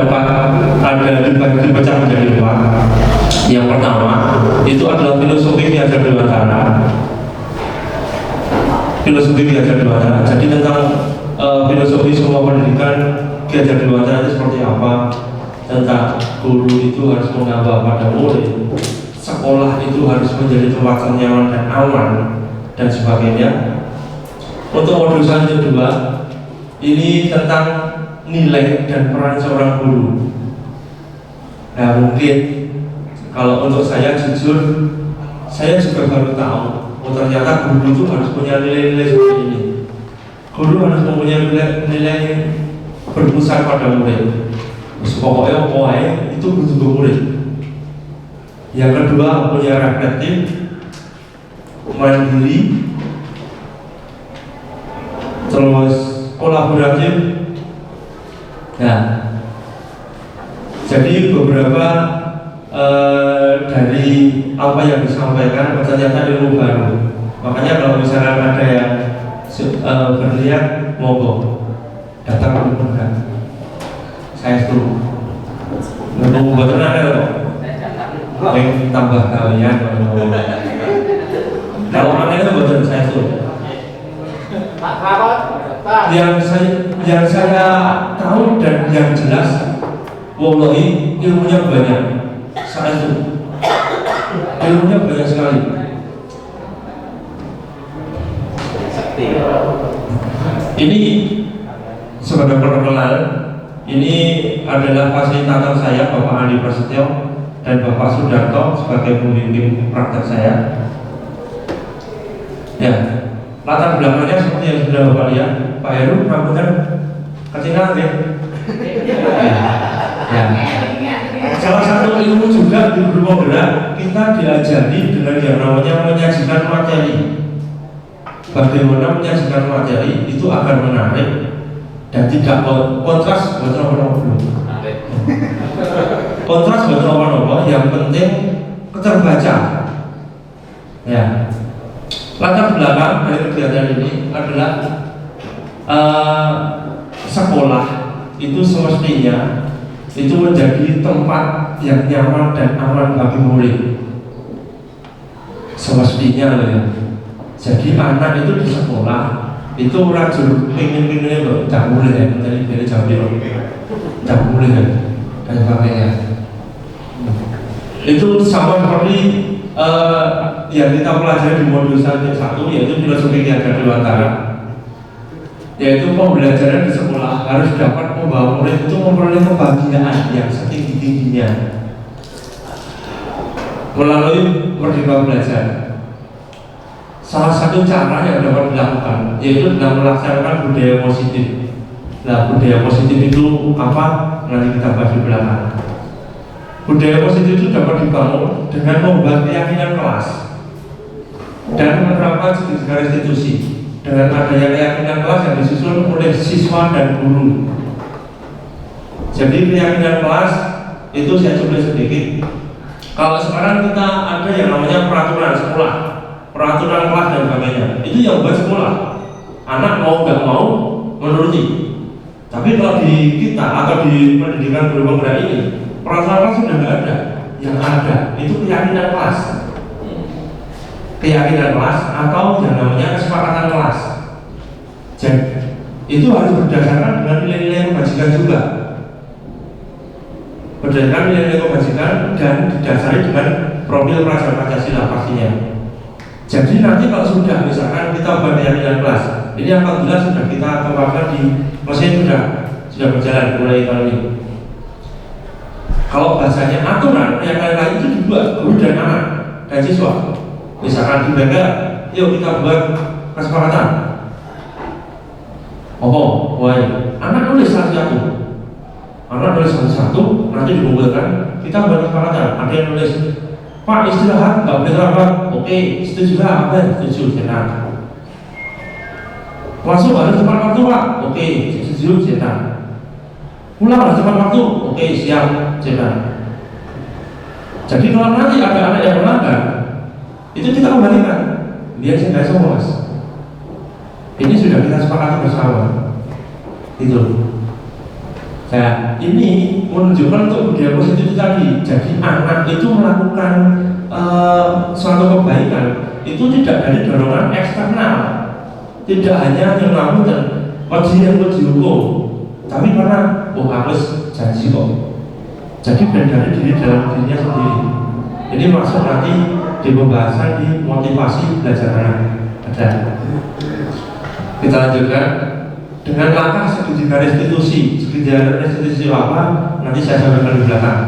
ada dipecah menjadi dua. Yang pertama itu adalah filosofi Ki Hajar Dewantara. Filosofi Ki Hajar Dewantara. Jadi tentang filosofi semua pendidikan Ki Hajar Dewantara itu seperti apa, tentang guru itu harus mengabah pada murid, sekolah itu harus menjadi tempat yang nyaman dan aman, dan sebagainya. Untuk modul selanjutnya ini tentang nilai dan peran seorang guru. Nah, mungkin kalau untuk saya jujur, saya juga baru tahu, oh ternyata guru itu harus punya nilai-nilai seperti ini. Guru harus mempunyai nilai berpusat pada murid. Pokoknya itu butuh murid. Yang kedua, punya reflektif, mandiri, terus kolaboratif. Nah, jadi beberapa dari apa yang disampaikan ternyata ilmu baru. Makanya kalau misalnya ada yang berniat monggo datang ke program, saya setuju. Ngomong buat tenang ya loh. Yang tambah kalian kalau aneh itu betul saya setuju. Yang saya tahu dan yang jelas, wallahi ilmunya banyak. Saya itu ilmunya banyak sekali. Ini sebagai perkenalan, ini adalah fasilitator saya Bapak Andi Prasetyo dan Bapak Sudarto sebagai pembimbing praktek saya. Ya, latar belakangnya seperti yang sudah Bapak lihat. Pak Heru rambutnya kecilan ya. Ya. Salah satu ilmu juga di guru penggerak, kita diajari dengan yang namanya menyajikan materi. Bagaimana menyajikan materi itu agar menarik dan tidak kontras buat nopo-nopo. Kontras buat nopo-nopo, yang penting terbaca. Ya. Latar belakang dari kegiatan ini adalah sekolah itu semestinya itu menjadi tempat yang nyaman dan aman bagi murid. Semestinya loh ya. Jadi anak itu di sekolah itu rajin pengen loh, tak boleh ya, tadi dari jawab tak boleh ya, dan sebagainya. Itu sama seperti yang kita pelajari di modul 1 yaitu filosofi Ki Hajar Dewantara, yaitu pembelajaran di sekolah harus dapat membawa murid itu memperoleh kebahagiaan yang setinggi-tingginya melalui merdeka belajar. Salah satu cara yang dapat dilakukan yaitu dengan melaksanakan budaya positif. Nah, budaya positif itu apa? Nanti kita bahas di belakang. Budaya positif itu dapat dibangun dengan membuat keyakinan kelas dan menerapkan segala institusi dengan adanya keyakinan kelas yang disusun oleh siswa dan guru. Jadi keyakinan kelas itu saya coba sedikit. Kalau sekarang kita ada yang namanya peraturan sekolah, peraturan kelas dan sebagainya, itu yang buat sekolah. Anak mau nggak mau menuruti. Tapi kalau di kita atau di pendidikan guru penggerak ini, peraturan kelas sudah nggak ada. Yang ada itu keyakinan kelas. Keyakinan kelas atau yang namanya kesepakatan kelas. Jadi itu harus berdasarkan dengan nilai-nilai kebajikan juga. Berdasarkan nilai-nilai kebajikan dan didasari dengan profil Praja Pancasila pastinya. Jadi nanti kalau sudah misalkan kita buat keyakinan kelas, ini alhamdulillah sudah kita kembangkan di mesin sudah berjalan mulai tahun ini. Kalau bahasanya aturan, keyakinan lain itu dibuat guru dan anak dan siswa. Misalkan di BK, yuk kita buat kesepakatan. Anak nulis satu, anak nulis satu, nanti dikumpulkan, kita buat kesepakatan. Ada yang nulis, Pak istirahat, nggak boleh terlambat. Oke, setuju lah, apa? Setuju, senang. Masuk harus tepat waktu Pak. Oke, setuju, senang. Pulang harus tepat waktu. Oke, siap, senang. Jadi kalau nanti ada anak yang melanggar, itu kita kembalikan. Dia tidak sowas. Ini sudah kita sepakati bersama. Itu. Nah, ini menunjukkan untuk budaya positif itu tadi. Jadi anak itu melakukan suatu kebaikan itu tidak dari dorongan eksternal, tidak hanya yang ngamu dan wajib yang dihukum, tapi karena harus janji kok. Jadi dari diri dalam dirinya sendiri. Ini masuk nanti di pembahasan di motivasi belajar anak. Ada. Kita lanjutkan dengan langkah segitiga restitusi. Segitiga restitusi apa? Nanti saya sampaikan di belakang.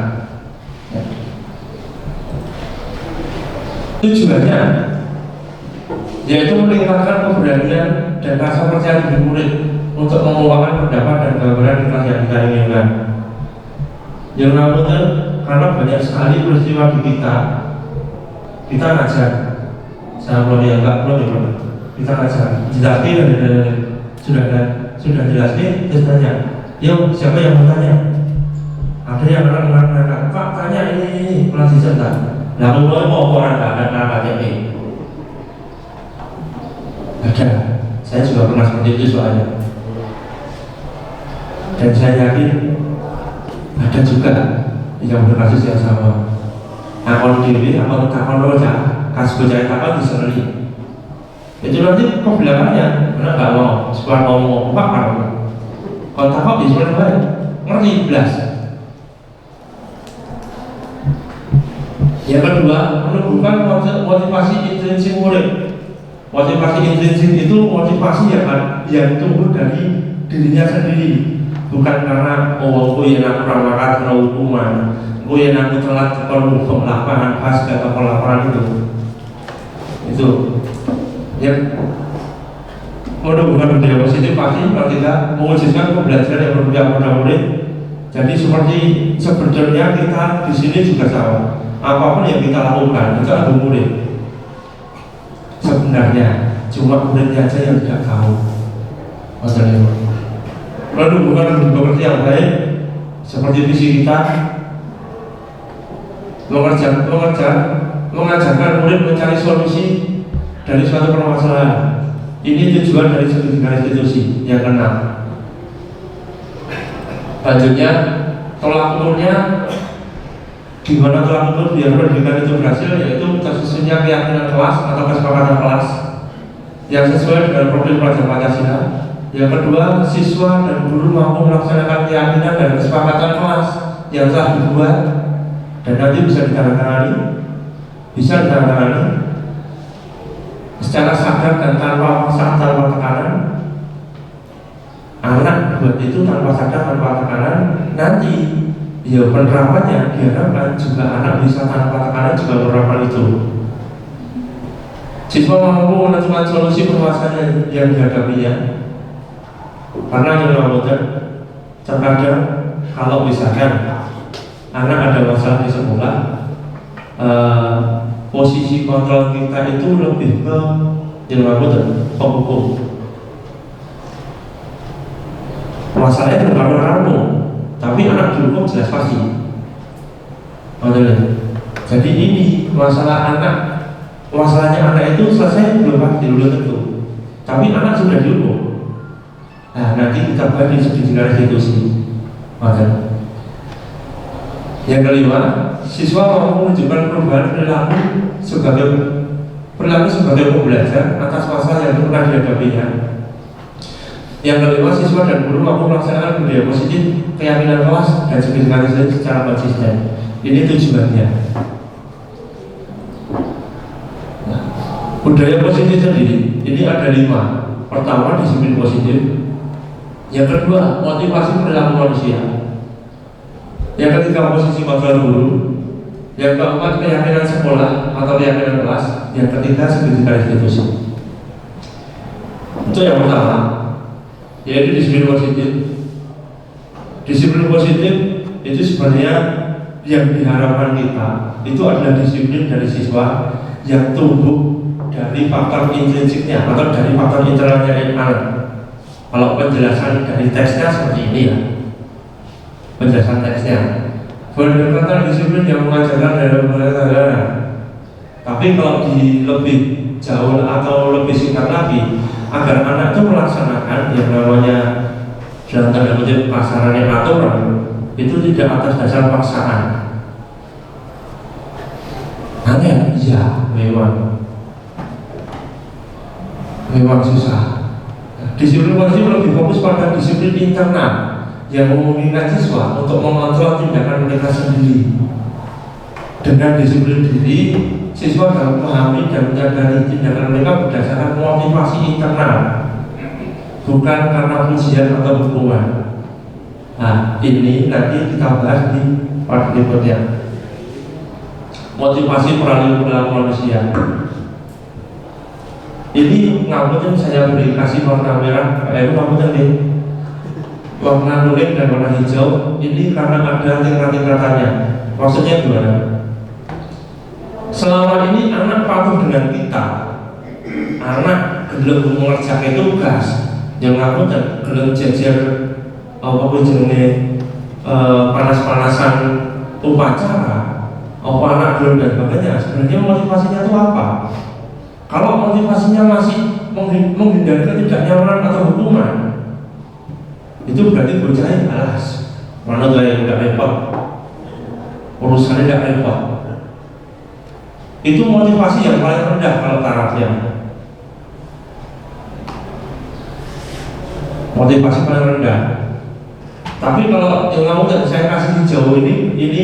Tujuannya yaitu meningkatkan keberanian dan rasa percaya diri murid untuk mengungkapkan pendapat dan gambaran di kelas yang kita inginkan. Yang namun karena banyak sekali peristiwa di kita ngajar. Saya belum kita ngajar. Tetapi sudah jelas nih, terus tanya, yuk siapa yang mau tanya? Ada yang orang Pak tanya ini masih sebentar. Lalu mau orang ada ini. Ada, saya juga pernah seperti itu soalnya. Dan saya yakin ada juga yang berkasus yang sama. Akun diri, akun roja, kasus bocah takon diseneli. Itu nanti kok belakangnya, karena nggak mau, setelah ngomong apa kalau takut diseneli baik, ngerti belas. Yang kedua, menumbuhkan motivasi intrinsik murid. Motivasi intrinsik itu motivasi yang tumbuh dari dirinya sendiri, bukan karena aku yang aku ramalkan karena hukuman, aku yang aku telat kalau lapangan pas atau lapangan itu yang menumbuhkan budaya positif pasti kita mewujudkan pembelajaran yang berpihak pada murid. Jadi sebetulnya kita di sini juga sama. Apapun yang kita lakukan itu ada murid. Sebenarnya cuma muridnya aja yang tidak tahu. Maksudnya, lalu bukan bekerja yang baik seperti visi kita mengajarkan murid mencari solusi dari suatu permasalahan. Ini tujuan dari segitiga restitusi yang keenam. Lanjutnya, tolak ukurnya gimana tolak ukur biar pendidikan itu berhasil, yaitu tersusunnya keyakinan kelas atau kesepakatan kelas yang sesuai dengan profil pelajar Pancasila. Yang kedua, siswa dan guru mampu melaksanakan keyakinan dan kesepakatan kelas yang telah dibuat dan nanti bisa ditandatangani secara sadar dan tanpa paksaan, tanpa tekanan. Anak buat itu tanpa sadar, tanpa tekanan. Nanti ya penerapannya diharapkan juga anak bisa tanpa tekanan juga menerapkan itu. Siswa mampu menentukan solusi permasalahan yang dihadapinya. Karena yang terkadang kalau misalkan anak ada masalah di sekolah, posisi kontrol kita itu lebih ke penghukum. Masalahnya bukan kamu, tapi anak dihukum jelas pasti. Jadi ini masalahnya anak itu selesai belum pasti, belum tentu. Tapi anak sudah dihukum. Nah, nanti kita bagi segitiga restitusi. Yang kelima, siswa mau menunjukkan perubahan perilaku sebagai pembelajar atas masalah yang pernah dihadapinya. Yang kelima, siswa dan guru mampu melaksanakan budaya positif, keyakinan kelas dan segitiga restitusi secara konsisten. Ini tujuannya. Nah, budaya positif sendiri ini ada 5. Pertama, disiplin positif. Yang kedua, motivasi perilaku manusia. Yang ketiga, posisi kontrol guru. Yang keempat, keyakinan sekolah atau keyakinan kelas. Yang ketiga, segitiga restitusi. Itu yang pertama, yaitu disiplin positif. Disiplin positif itu sebenarnya yang diharapkan kita itu adalah disiplin dari siswa yang tumbuh dari faktor intrinsiknya atau dari faktor internalnya anak. Kalau penjelasan dari teksnya seperti ini ya, penjelasan teksnya berdasarkan disiplin yang mengajarkan dalam negara. Tapi kalau di lebih jauh atau lebih singkat lagi, agar anak itu melaksanakan yang namanya dalam tanda kutip pasarannya aturan itu tidak atas dasar paksaan. Aneh, iya, memang susah. Disiplin wajib lebih fokus pada disiplin internal yang memungkinkan siswa untuk mengontrol tindakan mereka sendiri. Dengan disiplin diri, siswa dapat memahami dan menyadari tindakan mereka berdasarkan motivasi internal, bukan karena pujian atau hukuman. Nah, ini nanti kita bahas di part berikutnya. Motivasi perilaku manusia. Ini ngapain saya beri kasih warna merah, ngapain nih? Warna kuning dan warna hijau. Ini karena ada tingkat-tingkatannya. Maksudnya gimana? Selama ini anak patuh dengan kita, anak gelem mengerjakan tugas, yang ngapain gelem jejer apa jenenge panas-panasan upacara, apa anak gelem dan sebagainya. Sebenarnya motivasinya itu apa? Kalau motivasinya masih menghindari ketidaknyamanan atau hukuman, itu berarti bocahnya malas. Mana gaya udah repot, urusannya tidak repot. Itu motivasi yang paling rendah kalau tarafnya. Motivasi paling rendah. Tapi kalau yang kamu saya kasih hijau ini ide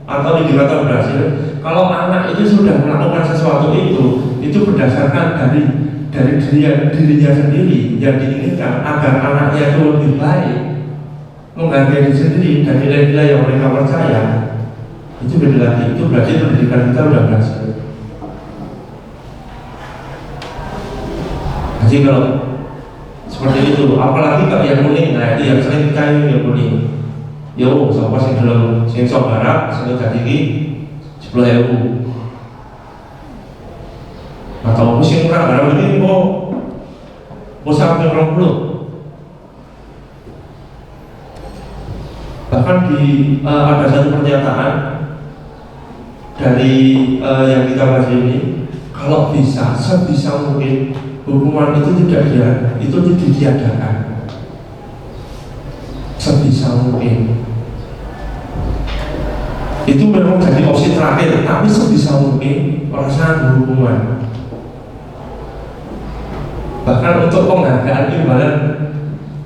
atau indikator berhasil. Kalau anak itu sudah melakukan sesuatu itu berdasarkan dari dirinya sendiri yang diinginkan agar anaknya itu lebih baik, menghargai diri sendiri dan nilai-nilai yang mereka percaya, itu beda lagi. Itu berarti pendidikan kita sudah berhasil. Jadi kalau seperti itu, apalagi kalau yang kuning, nah itu yang sering kita yang kuning. Yo, siapa sih dalam sensor barat, sensor tinggi 10.000 atau musim murah barang ini mau sampai 20. Bahkan ada satu pernyataan dari yang kita bahas ini, kalau bisa sebisa mungkin hukuman itu tidak ditiadakan sebisa mungkin. Itu memang jadi opsi terakhir, tapi sebisa mungkin perasaan hukuman. Bahkan untuk penghargaan imbalan,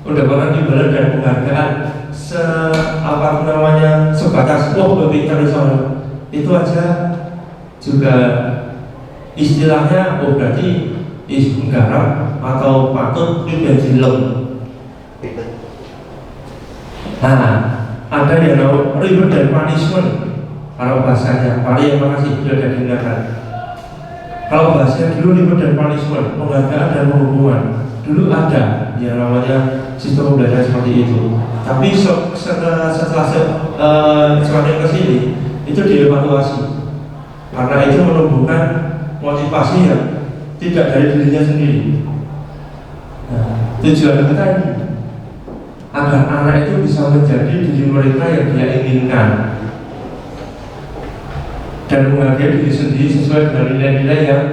undangan imbalan dan penghargaan sebatas pintar itu aja juga istilahnya berarti garap atau patut dibenjilem. Nah, ada yang namanya reward dan punishment. Kalau bahasanya, yang makasih sudah ada tindakan. Kalau bahasanya dulu reward dan punishment, penghargaan dan penghukuman. Dulu ada yang namanya sistem belajar seperti itu. Tapi setelah semakin ke sini itu dievaluasi karena itu menumbuhkan motivasi yang tidak dari dirinya sendiri. Nah, tujuan kita ini agar anak itu bisa menjadi diri mereka yang dia inginkan dan menghargai diri sendiri sesuai dengan nilai-nilai yang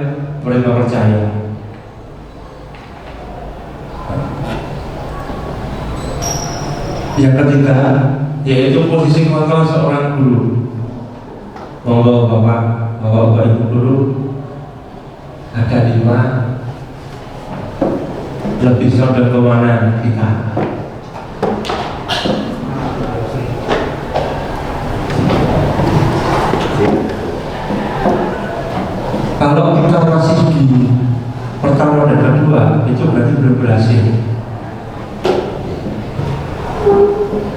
mereka percaya. Yang ketiga yaitu posisi kontrol seorang guru. Monggo bapak ibu guru, ada 5 lebih saudara kemana kita. Kalau kita masih di pertama dan kedua, itu berarti belum berhasil.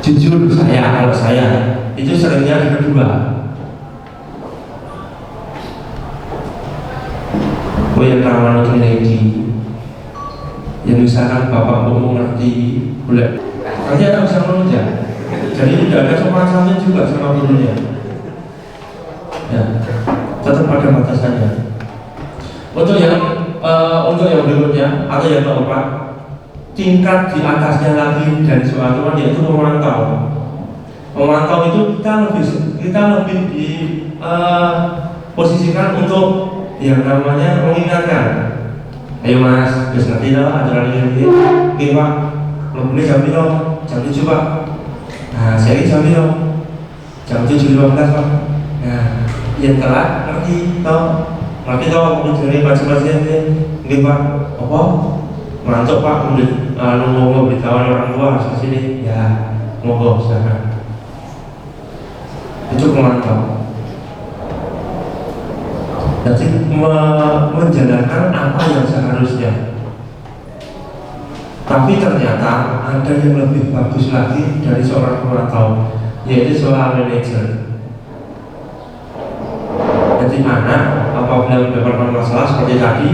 Jujur kalau saya itu seringnya di kedua. Yang rawan itu lagi, yang misalkan bapak mau mengerti, boleh. Hanya tak bisa menunjuk. Jadi tidak ada sopan santun juga sama gurunya. Ya, tetap ada batasannya. Untuk yang berikutnya atau yang keempat, tingkat di atasnya lagi dari soal Tuhan yaitu memantau. Memantau itu kita lebih di posisikan untuk yang namanya mengingatkan. Ayo mas, terus nanti lah aturan ini, oke pak, Ini jam piro? Jam 7 Pak. Nah, saya jam piro? Jam 7.15 Pak. Nah, yang telat ngerti toh. Ngerti toh menjadi macam-macam ini Pak. Apa? Mantap Pak, mau beritahuan orang tua harus ke sini. Ya, monggo silakan. Itu pemantau. Jadi menjalankan apa yang seharusnya. Tapi ternyata ada yang lebih bagus lagi dari seorang pemantau, yaitu seorang manajer. Jadi anak apabila mendapatkan masalah seperti tadi,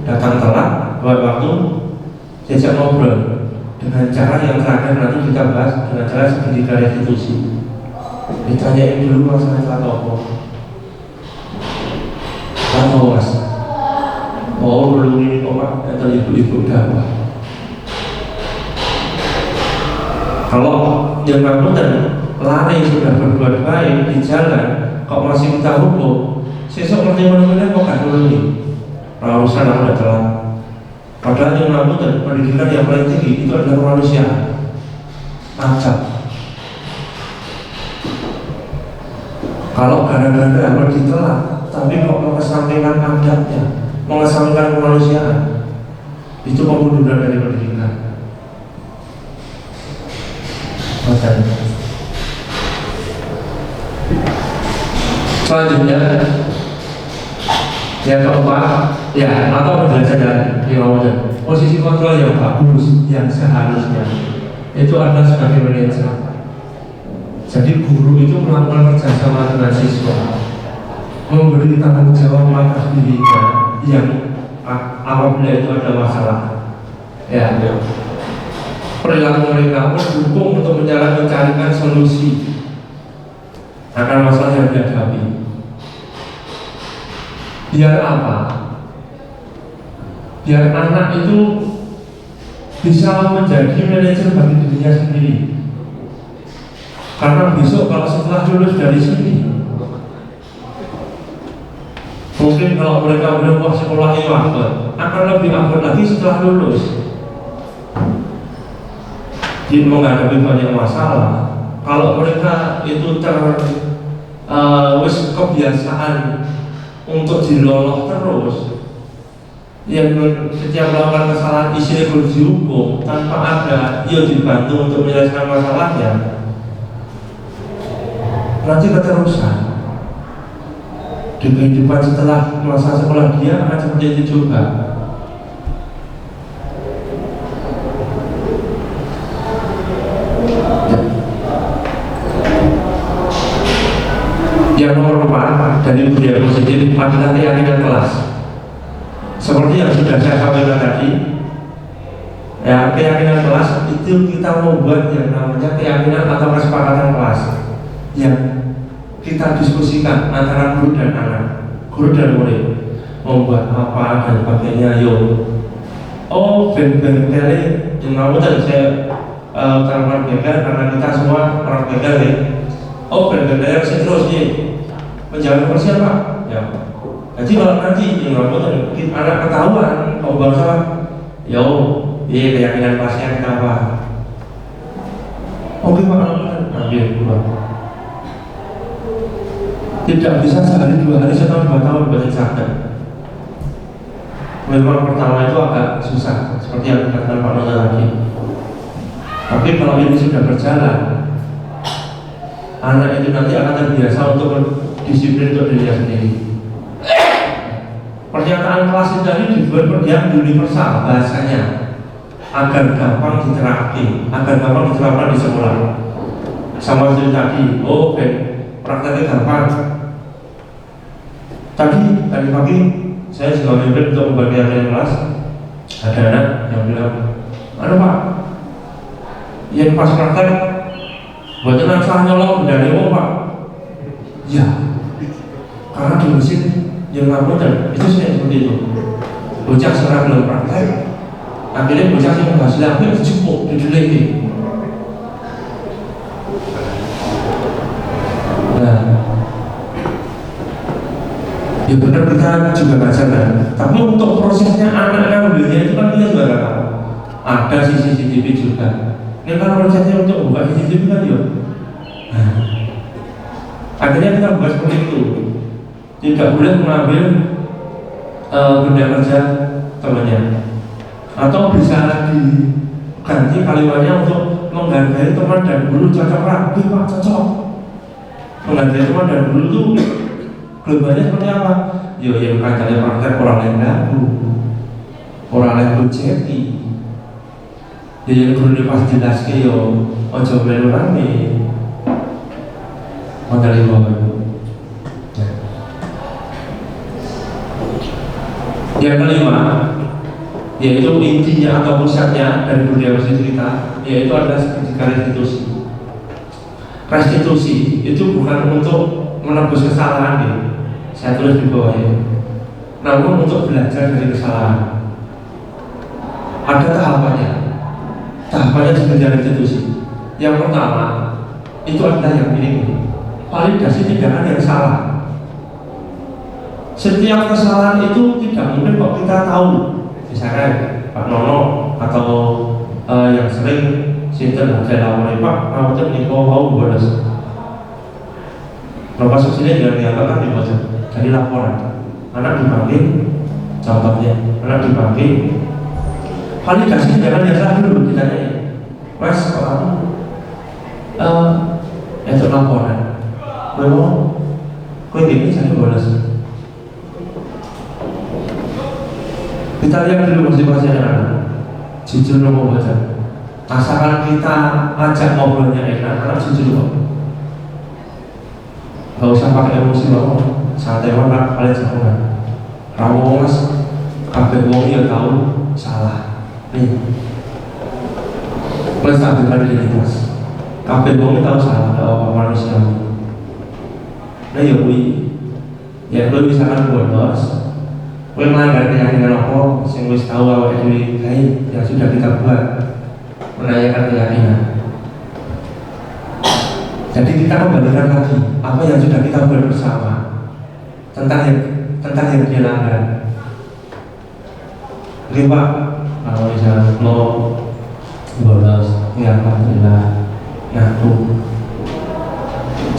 datang telat, buat waktu, diajak ngobrol dengan cara yang terakhir nanti kita bahas dengan cara segitiga restitusi. Ditanyain dulu masalah telat apa. Tahu mas, mau dulu ini kok atau ibu-ibu dakwah. Kalau yang ngangkutan lari sudah berbuat baik di jalan, kok masih minta hukum, sesok nanti mana-mana kok gak dulu nih. Urusan aku udah telat. Padahal yang ngangkutan pendidikan yang paling tinggi itu adalah kemanusiaan. Acap. Kalau gara-gara pergi telat, tapi kok mengesampingkan adatnya, mengesampingkan kemanusiaan, itu pembunuhan dari pendidikan. Selanjutnya yang keempat, ya atau penjelasan yang posisi kontrol yang bagus yang seharusnya itu adalah sebagai manajer. Jadi guru itu melakukan kerjasama dengan siswa, memberi tanggung jawab atas dirinya yang apabila itu ada masalah. Ya. Perilaku mereka mendukung untuk mencarikan solusi akan masalah yang dihadapi. Biar apa? Biar anak itu bisa menjadi manajer bagi dirinya sendiri. Karena besok kalau setelah lulus dari sini, mungkin kalau mereka berubah sekolah itu akan lebih abot lagi setelah lulus. Dia menghadapi banyak masalah. Kalau mereka itu kebiasaan untuk diloloh terus, yang setiap melakukan kesalahan isinya berhukum tanpa ada ia dibantu untuk menyelesaikan masalahnya, nanti keterusan di kehidupan setelah masa sekolah dia akan seperti itu juga. Yang nomor 4 dari budaya positif adalah keyakinan kelas. Seperti yang sudah saya sampaikan tadi, ya keyakinan kelas itu kita membuat yang namanya keyakinan atau kesepakatan kelas yang kita diskusikan antara guru dan anak, guru dan murid, membuat apa dan sebagainya. Ben-ben yang mau dan saya terangkan begal karena kita semua orang begal ya. Ben-ben terus nih menjaga kebersihan Pak. Ya. Jadi kalau nanti yang anak ketahuan kalau bangsa, keyakinan kelasnya kenapa? Oke Pak, ambil keluar. Tidak bisa sehari 2 hari, setahun 2 tahun berinsakan. Memang pertama itu agak susah, seperti yang dikatakan Pak Nona tadi. Tapi kalau ini sudah berjalan, anak itu nanti akan terbiasa untuk disiplin untuk dirinya sendiri. Pernyataan kelas itu tadi dibuat yang universal bahasanya, agar gampang diterapkan di sekolah. Sama seperti tadi, prakteknya gampang. Tadi pagi saya juga mimpin untuk membagi keyakinan kelas. Ada anak yang bilang, Pak, yang pas praktek buatnya salah nyolong benda dewa Pak. Ya, karena di mesin yang ngapunten itu seperti itu. Bocah sekarang belum praktek, akhirnya bocah yang menghasilkan hampir cukup dideleki. Nah, ya benar kita juga ngajar kan. Tapi untuk prosesnya anak-anak mobilnya itu kan kita juga nggak tahu. Ada CCTV juga. Ini kan konsepnya untuk buka CCTV kan ya. Nah, akhirnya kita buat seperti itu. Tidak boleh mengambil benda kerja temannya, atau bisa diganti kalimatnya untuk menghargai teman dan guru. Cocok rapi pak, cocok. Menghargai teman dan guru itu globalnya seperti apa? Yo yang kancane praktek orang lain lagu, orang lain bujeti. Ya yang guru pas jelas ke yo ojo melu rame. Modal bapak. Yang kelima, yaitu intinya atau pusatnya dari budaya masjid kita, yaitu adalah restitusi. Restitusi itu bukan untuk menebus kesalahan ya, saya tulis di bawah ya, namun untuk belajar dari kesalahan. Ada tahapannya. Tahapannya sebenarnya restitusi. Yang pertama itu adalah yang ini, validasi tindakan yang salah. Setiap kesalahan itu tidak mungkin kok kita tahu. Misalkan Pak Nono atau yang sering sinten aja lawan Pak, kamu tuh nipu mau bolos. Bapak sosialnya jangan dianggap di bawah. Jadi laporan. Anak dipanggil, contohnya, anak dipanggil. Validasi jangan biasa dulu ditanya. Mas, kalau itu laporan. Memang, kau ini jadi bolos. Kita lihat dulu masing-masing anak, jujur mau baca. Asalkan kita ajak ngobrolnya enak, anak jujur kok. Gak usah pakai emosi loh, santai banget, kalian jangan. Kamu mas, kabeh wong ya tahu salah. Nih, plus stabilkan identitas. Kabeh wong tahu salah, ada apa manusia. Nah ya kui, ya lo misalkan bolos. Kowe melanggar keyakinan apa sing wis tahu awake dhewe kae yang sudah kita buat, menanyakan keyakinan. Jadi kita kembalikan lagi apa yang sudah kita buat bersama tentang yang dia langgar. Oke Pak, kalau misalnya lo bolos, ya alhamdulillah. Nah tuh,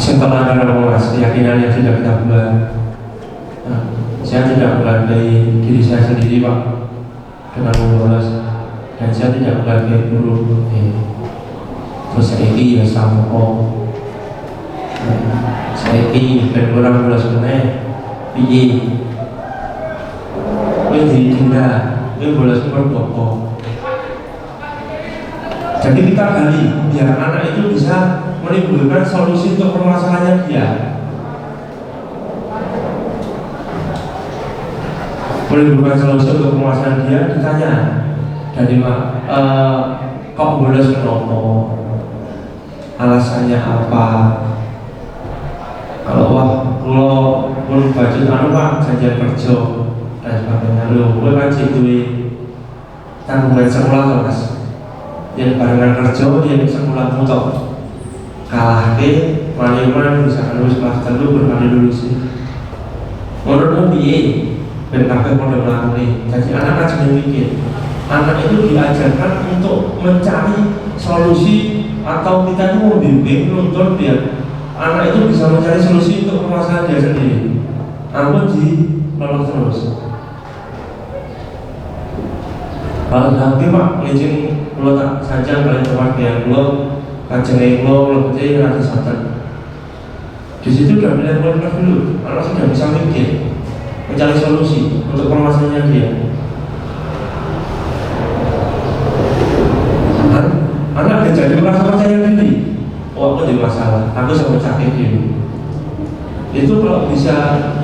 setelah ada mas keyakinan yang sudah kita buat. Nah, saya tidak menghargai diri saya sendiri Pak dengan membolos, dan saya tidak menghargai guru. Terus saya ini ya sama kok. Saya ini ben orang bolos meneh. Piye? Kowe ditunda, kowe bolos mergo. Jadi kita gali biar anak itu bisa menimbulkan solusi untuk permasalahannya dia. Menimbulkan solusi untuk permasalahan dia, ditanya dari kok bolos kenapa, alasannya apa. Kalau kalau belum baju anu Pak janjian kerja dan sebagainya, lu kan duwe tanggungan sekolah tuh Mas, yang barengan kerja yang sekolah mutok kalah ke manajemen bisa lulus kelas telu berkali lulus. Menurutmu piye? Ben kabeh padha mlakuke. Jadi anak aja mikir. Anak itu diajarkan untuk mencari solusi, atau kita itu membimbing, menuntun biar anak itu bisa mencari solusi untuk permasalahan dia sendiri. Ampun di lolos terus. Kalau nanti Pak izin kalau tak saja kalian tempat yang lo kacengin lo berarti nanti santan. Di situ udah mulai mulai dulu. Anak sudah bisa mikir, mencari solusi untuk permasalahannya dia. Anak jadi merasa percaya diri. Oh aku ada masalah, aku sama sakit ini. Itu kalau bisa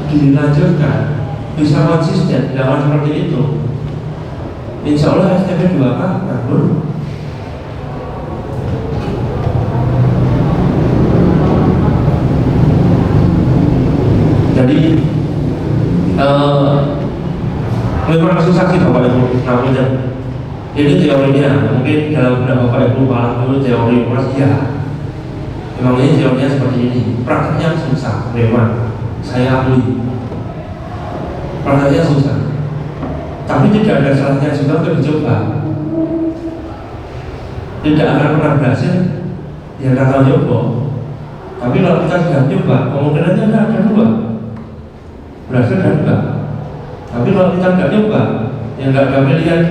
dilanjutkan, bisa konsisten dalam seperti itu, insya Allah STP 2 kan kabur. Jadi memang susah sih Bapak Ibu, namanya ini teorinya, mungkin dalam benak Bapak Ibu malah dulu teori mas ya. Memang ini teorinya seperti ini, prakteknya susah, memang saya akui prakteknya susah, tapi tidak ada salahnya juga untuk dicoba. tidak akan pernah berhasil, ya kata Joko. Tapi kalau kita sudah coba, kemungkinannya ada dua, berhasil dan enggak. Tapi kalau kita nggak coba, ya nggak ada pilihan.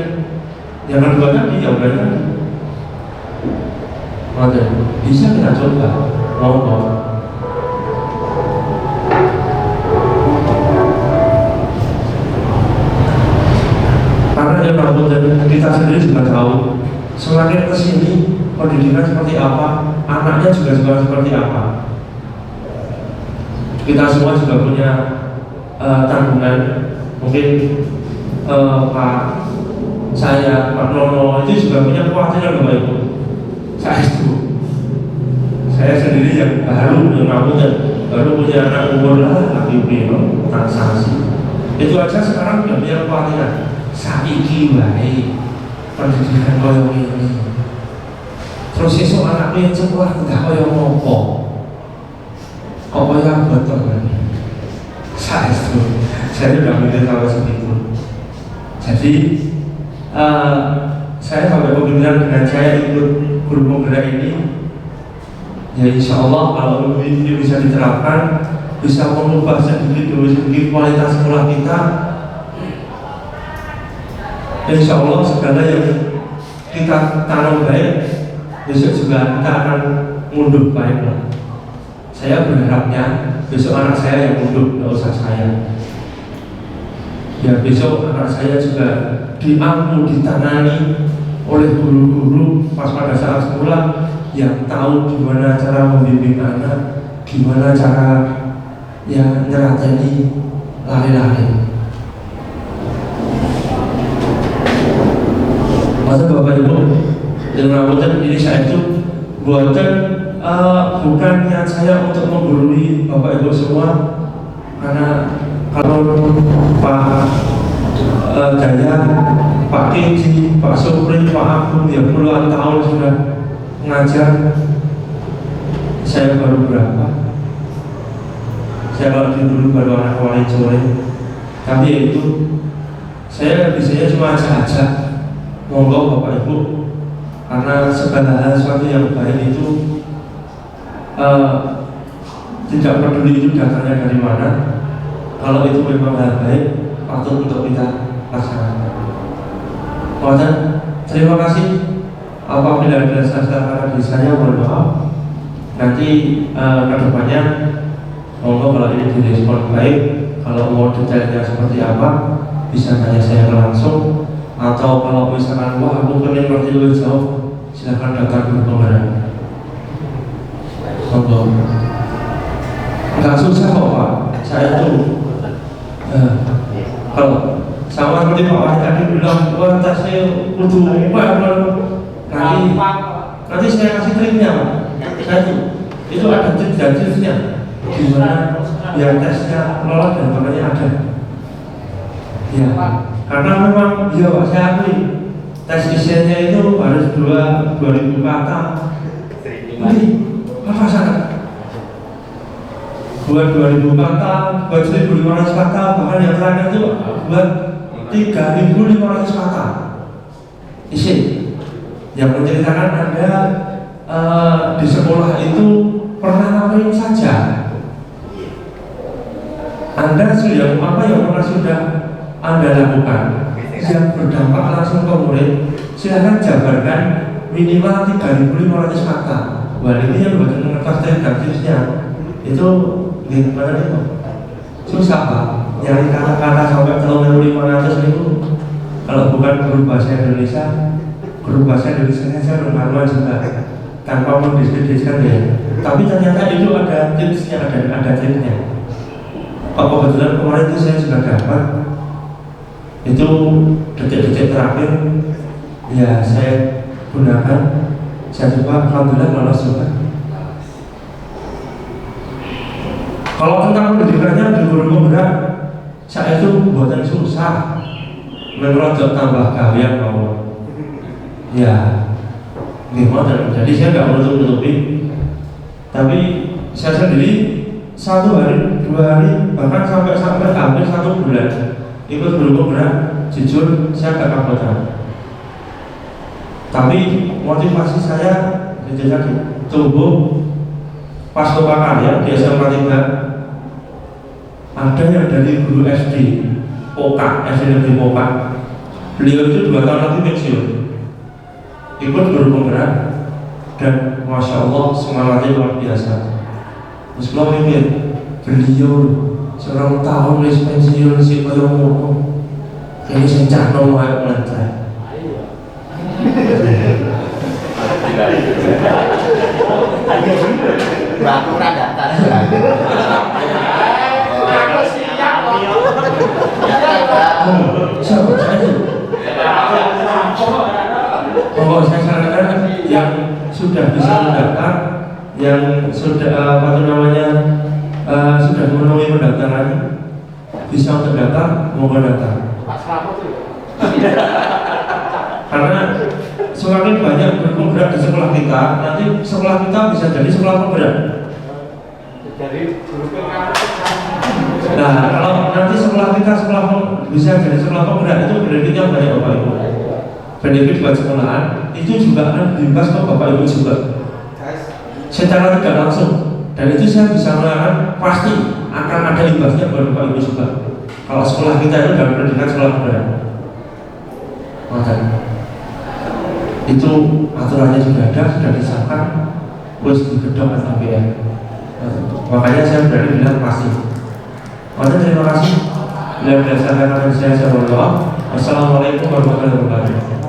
Yang kedua tadi, ya udah tadi. Bisa kita coba, mau. Karena yang rambut dan kita sendiri juga tahu, semakin kesini pendidikan seperti apa, anaknya juga seperti apa. Kita semua juga punya tanggungan. Mungkin Pak saya, Pak Nono itu juga punya kekhawatiran Bapak Ibu. Saya sendiri yang baru punya anak umur lagi biro transaksi. Itu aja sekarang sudah punya kekhawatiran. Saiki wae pendidikan koyo ini. Terus esok anaknya yang sekolah udah koyo ngopo? Apa yang betul kan? Saya sudah mikir sampai segitu. Jadi saya sampai pemikiran dengan saya ikut guru penggerak ini, ya insya Allah kalau ini bisa diterapkan, bisa mengubah sedikit demi sedikit kualitas sekolah kita. Insya Allah segala yang kita tanam baik, besok juga kita akan mundur baik. Saya berharapnya besok anak saya yang mundur, tidak usah saya. Ya besok anak saya juga diampu, ditangani oleh guru-guru pas pada saat sekolah yang tahu gimana cara membimbing anak, gimana cara ya nyerateni lari-lari. Masa Bapak Ibu dengan rambutnya ini saya itu bukan niat saya untuk menggurui Bapak Ibu semua, karena kalau Pak Daya, Pak Kiji, Pak Supri, Pak Agung ya puluhan tahun sudah mengajar. Saya baru berapa? Saya kalau dulu baru anak wali sore. Tapi itu saya biasanya cuma ajak-ajak, monggo Bapak Ibu, karena segala hal sesuatu yang baik itu tidak peduli itu datangnya dari mana. Kalau itu memang hal baik, patut untuk kita laksanakan. Mohon terima kasih. Apabila ada salah dari saya, mohon maaf. Nanti kedepannya, monggo kalau ini direspon baik, kalau mau detailnya seperti apa, bisa tanya saya langsung. Atau kalau misalkan wah aku pengen ngerti lebih jauh, silakan datang ke penggerak. Monggo. Enggak susah kok Pak. Saya tuh kalau sama seperti Pak Wahid tadi bilang, wah tesnya kudu nanti saya kasih triknya Pak. Saya itu ada trik dan triknya gimana biar tesnya lolos dan makanya ada. Ya, karena memang ya Pak, saya akui tes isinya itu harus 2.000 kata. Ini apa sangat? Buat 2.000 kata, buat 1.500 kata, bahkan yang terakhir itu buat 3.500 kata isi yang menceritakan Anda di sekolah itu pernah ngapain saja. Anda sudah apa yang pernah sudah Anda lakukan yang berdampak langsung ke murid, silahkan jabarkan minimal 3.500 kata. Wah ini yang buat mengetas teknisnya itu gimana itu? Susah Pak, nyari kata-kata sampai 3.500 itu. Kalau bukan guru bahasa Indonesia saja normal juga tanpa mendeskripsikan ya. Tapi ternyata itu ada tipsnya, ada triknya. Kebetulan kemarin itu saya sudah dapat itu detik-detik terakhir ya saya gunakan, saya coba, alhamdulillah lolos juga. Kalau tentang pendidikannya di guru penggerak, saya itu buatan susah, mengerojok tambah kalian mau ya gimana. Jadi saya nggak menutup-nutupi, tapi saya sendiri 1 hari, 2 hari, bahkan sampai hampir 1 bulan ikut guru penggerak, jujur saya gak kabar. Tapi motivasi saya itu tadi tumbuh pas kepakarya di SMA 3 ada yang dari guru SD Poka, SD Negeri Poka. Beliau itu 2 tahun lagi pensiun, ikut guru penggerak, dan Masya Allah semangatnya luar biasa. Terus kalau mikir, beliau seorang tahun wis pensiun si kaya ngono, kayaknya sencakno wae melantai. Batu radakan. Aku siap Siapa saja? Pokok saya sarankan yang sudah bisa mendaftar, yang sudah sudah memenuhi pendaftaran, bisa untuk daftar, mau daftar. Karena semakin banyak berpenggerak di sekolah kita, nanti sekolah kita bisa jadi sekolah penggerak. Nah, kalau nanti sekolah kita bisa jadi sekolah penggerak, itu benefitnya banyak Bapak Ibu. Benefit buat sekolahan itu juga akan berimbas ke Bapak Ibu juga secara tidak langsung, dan itu saya bisa mengatakan pasti akan ada imbasnya buat Bapak Ibu juga kalau sekolah kita itu dalam pendidikan sekolah penggerak. Itu aturannya sudah ada, sudah disahkan, terus digedok SKPN. Makanya saya berani bilang pasti. Terima kasih. Bila berdasarkan saya, Assalamualaikum warahmatullahi wabarakatuh.